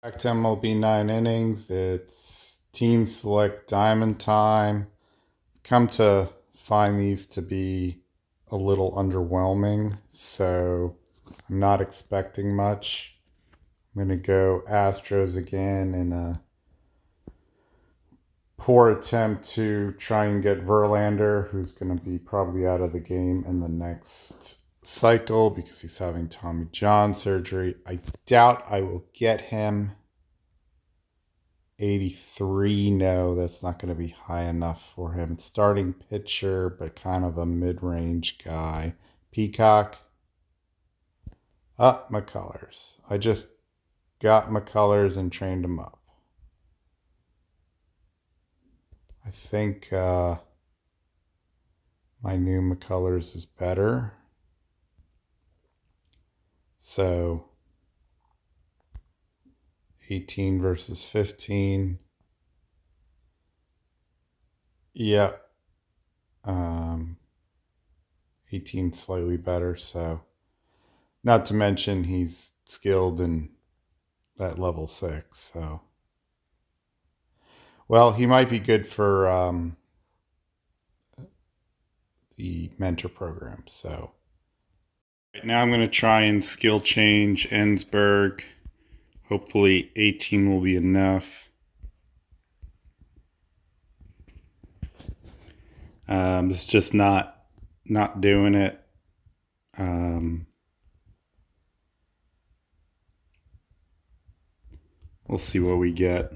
Back to MLB9 innings. It's team select diamond time. Come to find these to be a little underwhelming, so I'm not expecting much. I'm going to go Astros again in a poor attempt to try and get Verlander, who's going to be probably out of the game in the next cycle because he's having Tommy John surgery. I doubt I will get him. 83, no, that's not going to be high enough for him. Starting pitcher, but kind of a mid-range guy. Peacock. McCullers. I just got McCullers and trained him up. I think my new McCullers is better. So 18 versus 15. Yeah. 18 slightly better. So not to mention he's skilled and at level 6. So, well, he might be good for the mentor program. So right now I'm going to try and skill change Ensberg. Hopefully 18 will be enough. It's just not doing it. We'll see what we get.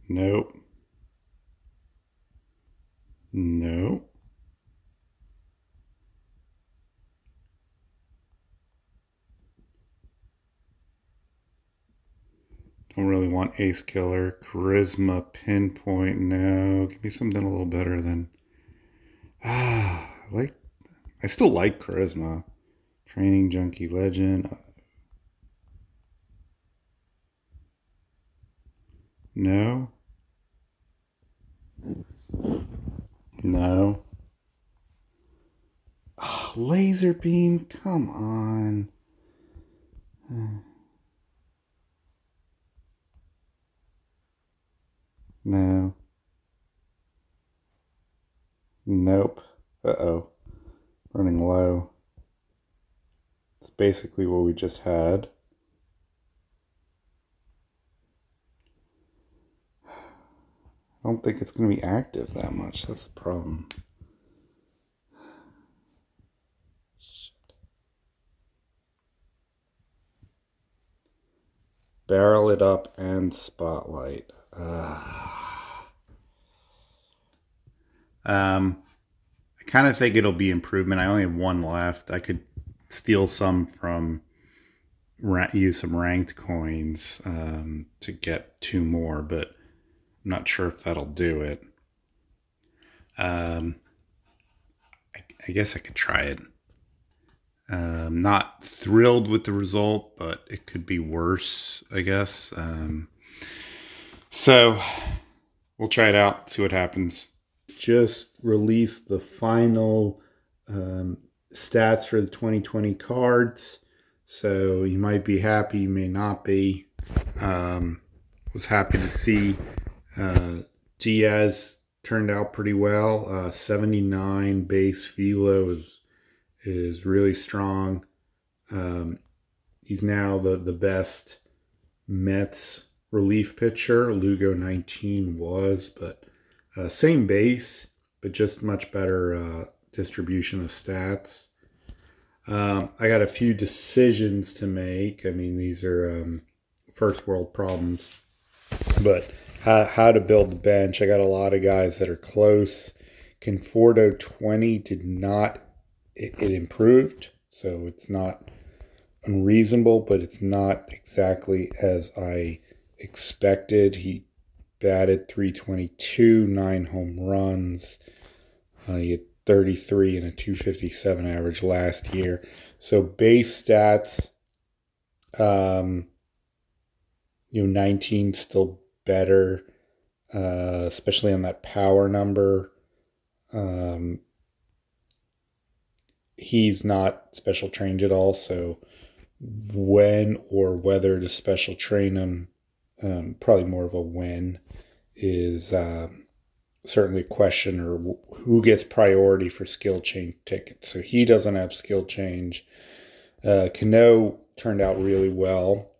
Nope. Nope. Don't really want ace killer. Charisma, pinpoint, no. Give me something a little better than... I still like charisma. Training junkie legend. No. No. Laser beam, come on. No. Nope. Uh-oh. Running low. It's basically what we just had. I don't think it's going to be active that much. That's the problem. Barrel it up and spotlight. I kind of think it'll be improvement. I only have one left. I could steal some from, use some ranked coins to get 2 more, but I'm not sure if that'll do it. I guess I could try it. Not thrilled with the result, but it could be worse, I guess. So we'll try it out, see what happens. Just released the final stats for the 2020 cards. So you might be happy, you may not be. Was happy to see Diaz turned out pretty well. 79 base velo is really strong. He's now the best Mets relief pitcher. Lugo 19 was, but same base, but just much better distribution of stats. I got a few decisions to make. I mean, these are first world problems, but how to build the bench. I got a lot of guys that are close. Conforto 20 did not, it improved, so it's not unreasonable, but it's not exactly as I expected. He batted .322, 9 home runs. He had 33 and a .257 average last year. So base stats, 19 still better, especially on that power number. He's not special trained at all, so when or whether to special train him, probably more of a when, is certainly a question, or who gets priority for skill change tickets. So he doesn't have skill change. Cano turned out really well.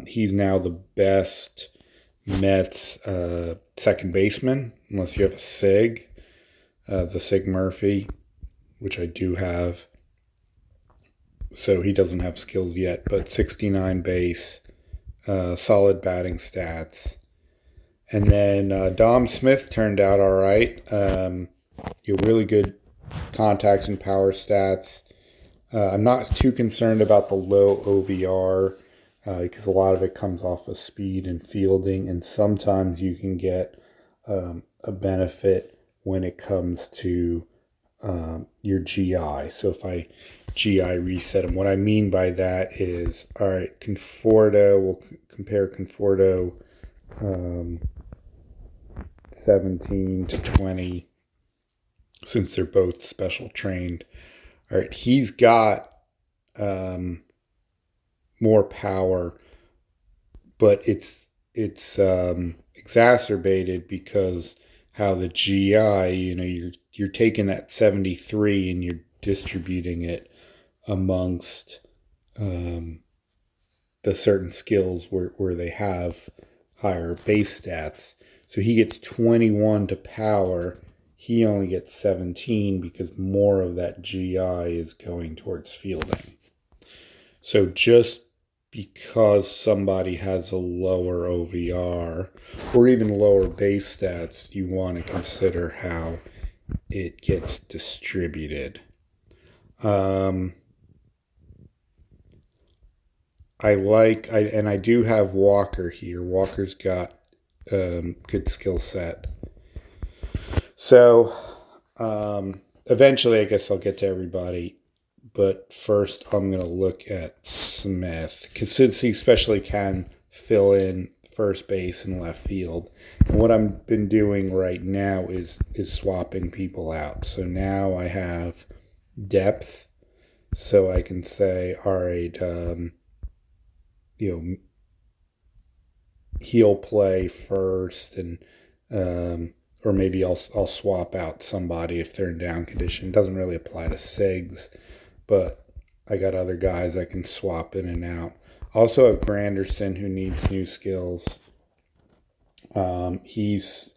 He's now the best Mets second baseman, unless you have a SIG, the SIG Murphy, which I do have. So he doesn't have skills yet, but 69 base, solid batting stats. And then Dom Smith turned out all right. Really good contacts and power stats. I'm not too concerned about the low OVR because a lot of it comes off of speed and fielding, and sometimes you can get a benefit when it comes to your GI. So if I GI reset him, what I mean by that is, all right, Conforto, we'll compare Conforto 17 to 20, since they're both special trained. All right, he's got more power, but it's exacerbated because how the GI, you're taking that 73 and you're distributing it amongst the certain skills where they have higher base stats. So he gets 21 to power. He only gets 17 because more of that GI is going towards fielding. So just because somebody has a lower OVR or even lower base stats, you want to consider how it gets distributed. I do have Walker here. Walker's got good skill set. So eventually I guess I'll get to everybody. But first I'm going to look at Smith, because since he especially can fill in first base and left field. And what I've been doing right now is swapping people out. So now I have depth. So I can say, all right, he'll play first, and or maybe I'll swap out somebody if they're in down condition. It doesn't really apply to SIGs, but I got other guys I can swap in and out. Also have Granderson, who needs new skills. He's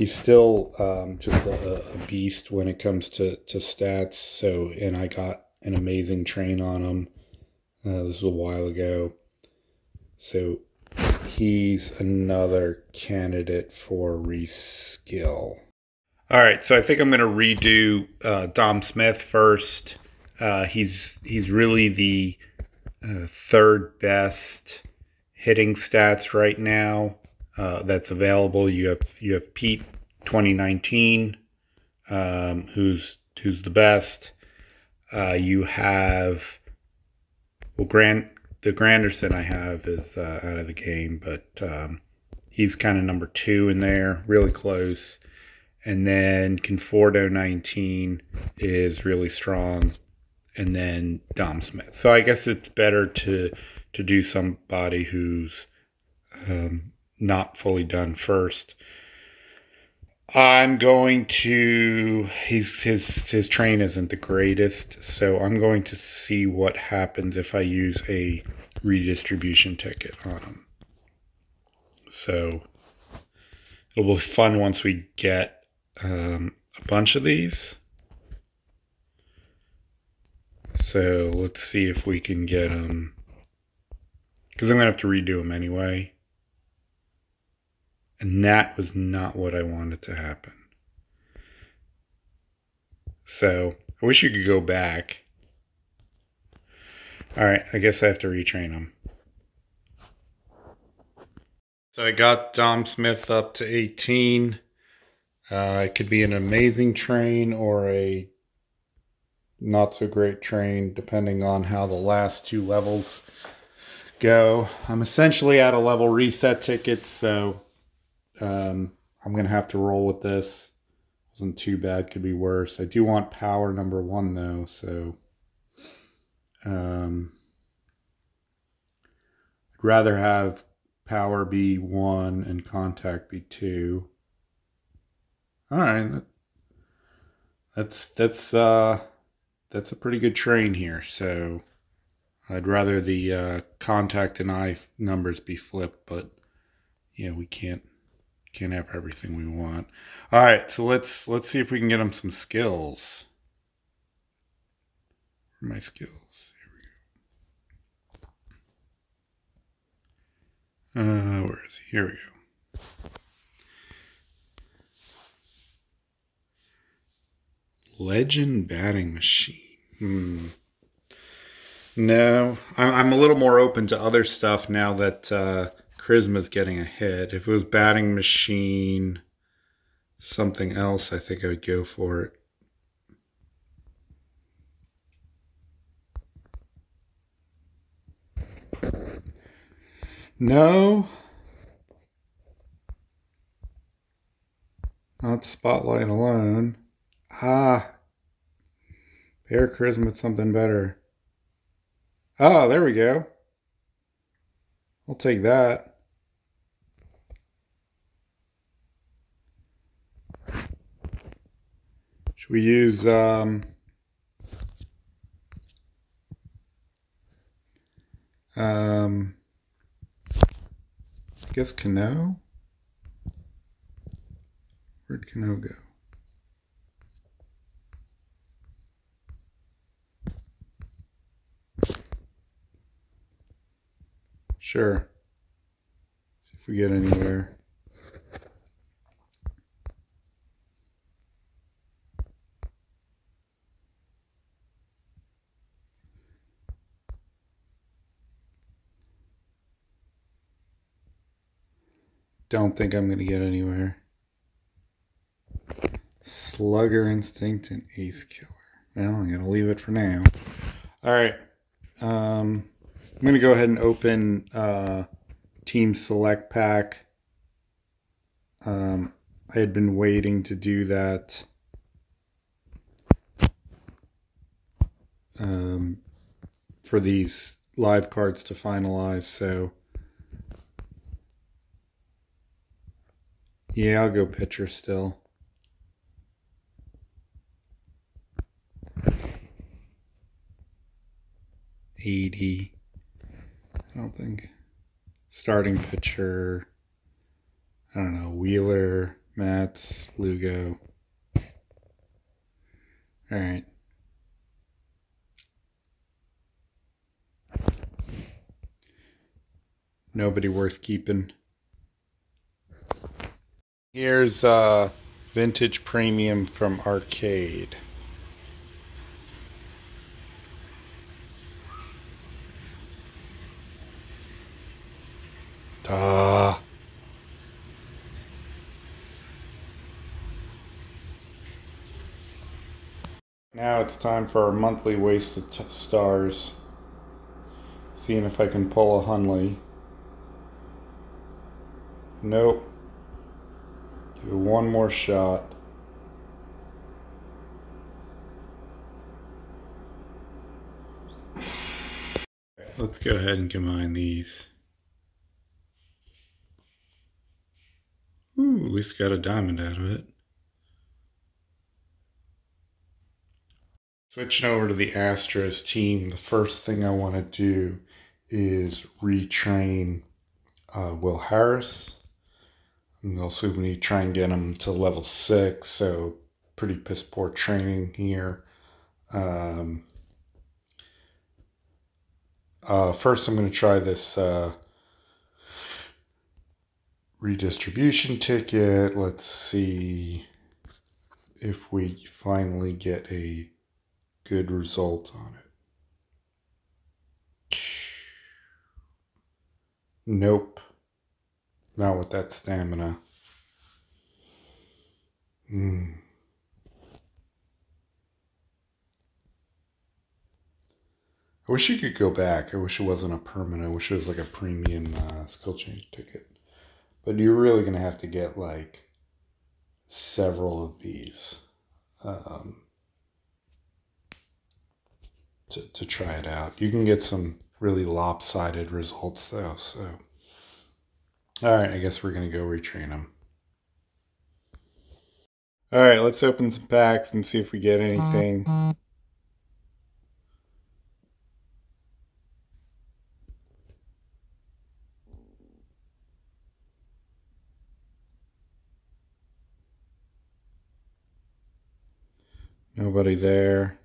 still just a beast when it comes to stats. So, and I got an amazing train on him. This was a while ago. So he's another candidate for reskill. All right, so I think I'm going to redo Dom Smith first. He's really the third best hitting stats right now that's available. You have Pete 2019, who's the best. You have the Granderson I have is out of the game, but he's kind of number 2 in there, really close. And then Conforto 19 is really strong, and then Dom Smith. So I guess it's better to do somebody who's not fully done first. I'm going to, his train isn't the greatest, so I'm going to see what happens if I use a redistribution ticket on him. So it'll be fun once we get a bunch of these. So let's see if we can get them, because I'm going to have to redo them anyway. And that was not what I wanted to happen. So I wish you could go back. All right, I guess I have to retrain them. So I got Dom Smith up to 18. It could be an amazing train or a not so great train, depending on how the last 2 levels go. I'm essentially at a level reset ticket, so I'm going to have to roll with this. Wasn't too bad, could be worse. I do want power number 1 though, so rather have power be 1 and contact be 2. All right, that's a pretty good train here. So I'd rather the contact and I numbers be flipped, but yeah, we can't have everything we want. All right, so let's see if we can get him some skills. Where are my skills? Here we go. Where is he? Here we go. Legend batting machine. No, I'm a little more open to other stuff now that Charisma's getting a hit. If it was batting machine, something else, I think I would go for it. No, not Spotlight alone. Pair Charisma with something better. Oh, there we go. I'll take that. Should we use I guess Cano? Where'd Cano go? Sure. See if we get anywhere. Don't think I'm going to get anywhere. Slugger Instinct and Ace Killer. Well, I'm going to leave it for now. All right. I'm going to go ahead and open Team Select Pack. I had been waiting to do that for these live cards to finalize, so yeah, I'll go pitcher still. $80. I don't think. Starting pitcher. I don't know. Wheeler, Mets, Lugo. All right. Nobody worth keeping. Here's Vintage Premium from Arcade. Now it's time for our monthly wasted stars. Seeing if I can pull a Hunley. Nope. Do one more shot. Let's go ahead and combine these. Ooh, at least got a diamond out of it. Switching over to the Astros team, the first thing I want to do is retrain Will Harris. And also we need to try and get him to level 6, so pretty piss poor training here. First I'm going to try this redistribution ticket. Let's see if we finally get a good result on it. Nope. Not with that stamina. I wish you could go back. I wish it wasn't a permanent. I wish it was like a premium skill change ticket. But you're really going to have to get like several of these to try it out. You can get some really lopsided results though. So, all right, I guess we're gonna go retrain them. All right, let's open some packs and see if we get anything. Nobody there.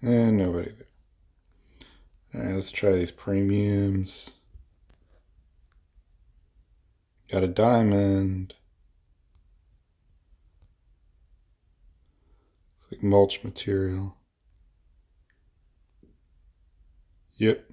And nobody there. All right, let's try these premiums. Got a diamond. It's like mulch material. Yep.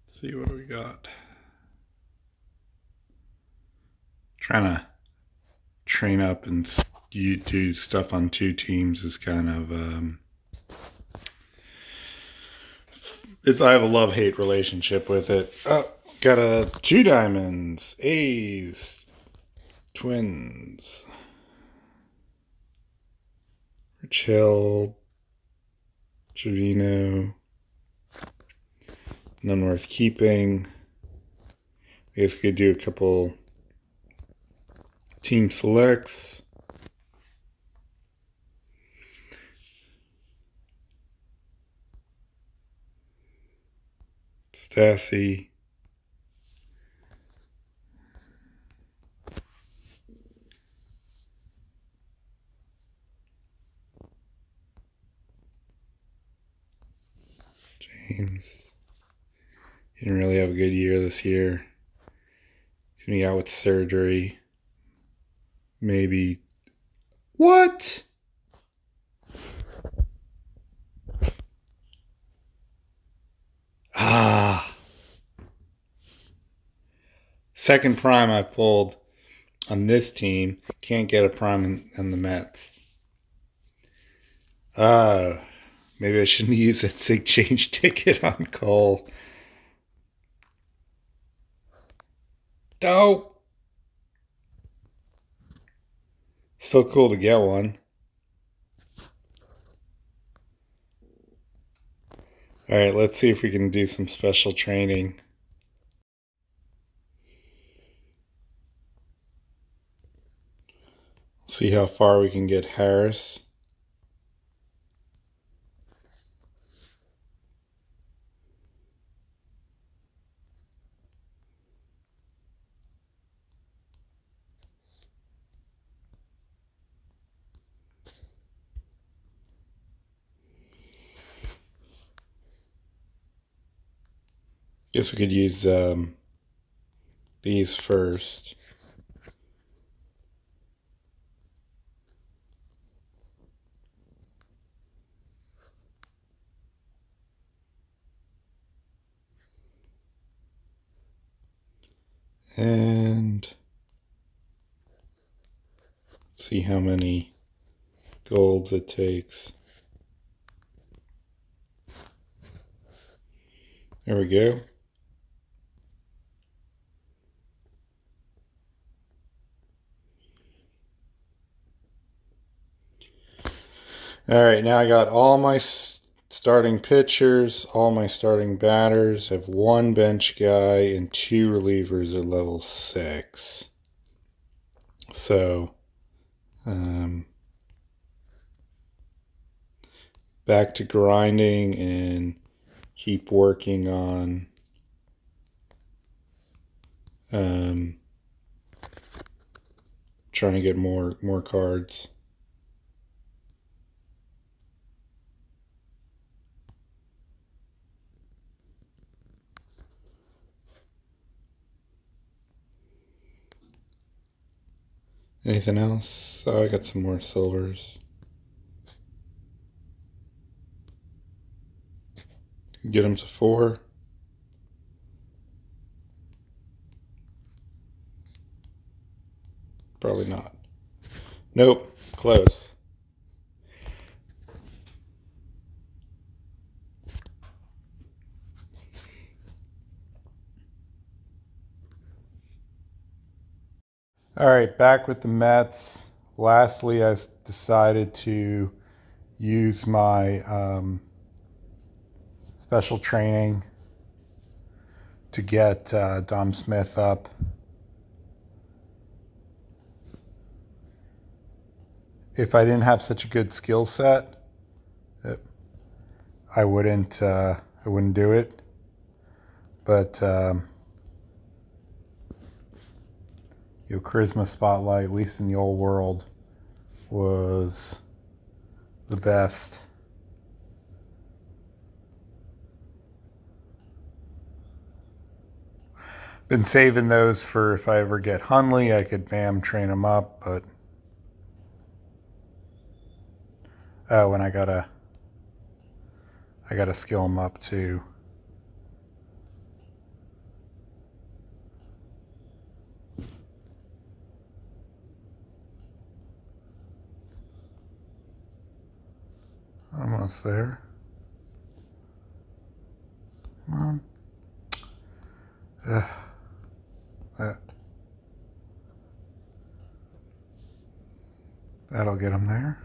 See what we got. Trying to train up and you do stuff on two teams is kind of I have a love-hate relationship with it. Oh, got a 2 diamonds, A's, Twins, Rich Hill, Trevino, none worth keeping. I guess we could do a couple team selects. Stassi. James. He didn't really have a good year this year. He's going to be out with surgery. Maybe. What? Ah. Second prime I pulled on this team. Can't get a prime in the Mets. Maybe I shouldn't use that sig change ticket on Cole. Dope. Still cool to get one. All right, let's see if we can do some special training. See how far we can get Harris. Guess we could use these first. And see how many golds it takes. There we go. All right, now I got all my starting pitchers, all my starting batters. I have 1 bench guy and 2 relievers at level 6. So, back to grinding and keep working on trying to get more cards. Anything else? Oh, I got some more silvers. Get them to 4. Probably not. Nope, close. All right, back with the Mets. Lastly, I decided to use my special training to get Dom Smith up. If I didn't have such a good skill set, I wouldn't do it. But Charisma Spotlight, at least in the old world, was the best. Been saving those for if I ever get Hundley, I could bam train him up, but and I gotta skill him up too. Almost there. Come on. That'll get him there.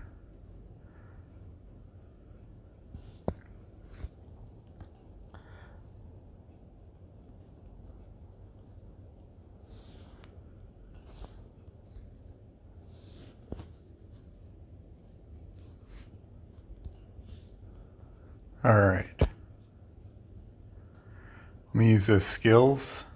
All right. Let me use those skills.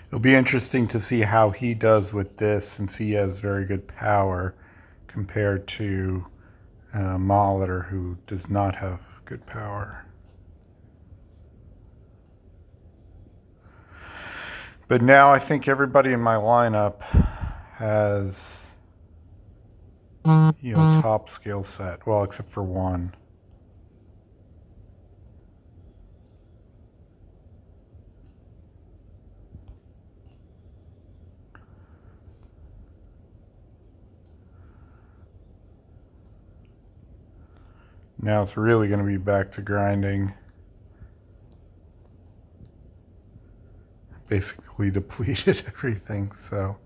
It'll be interesting to see how he does with this, since he has very good power compared to Molitor, who does not have good power. But now I think everybody in my lineup has, top skill set. Well, except for one. Now it's really going to be back to grinding. Basically depleted everything, so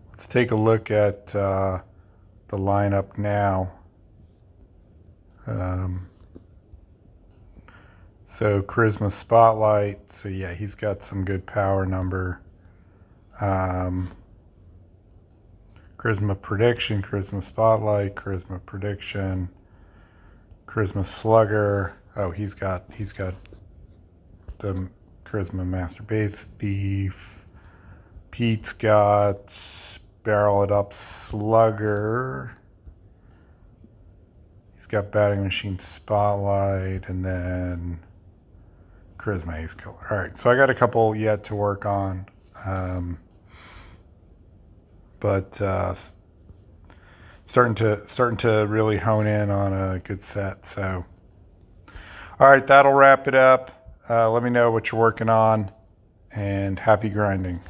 let's take a look at the lineup now. So Charisma Spotlight, so yeah, he's got some good power number. Charisma Prediction, Charisma Spotlight, Charisma Prediction, Charisma Slugger. Oh, he's got the Charisma Master Base Thief. Pete's got Barrel It Up Slugger. He's got Batting Machine Spotlight, and then Charisma Ace Killer. All right, so I got a couple yet to work on. But starting to really hone in on a good set. So, all right, that'll wrap it up. Let me know what you're working on, and happy grinding.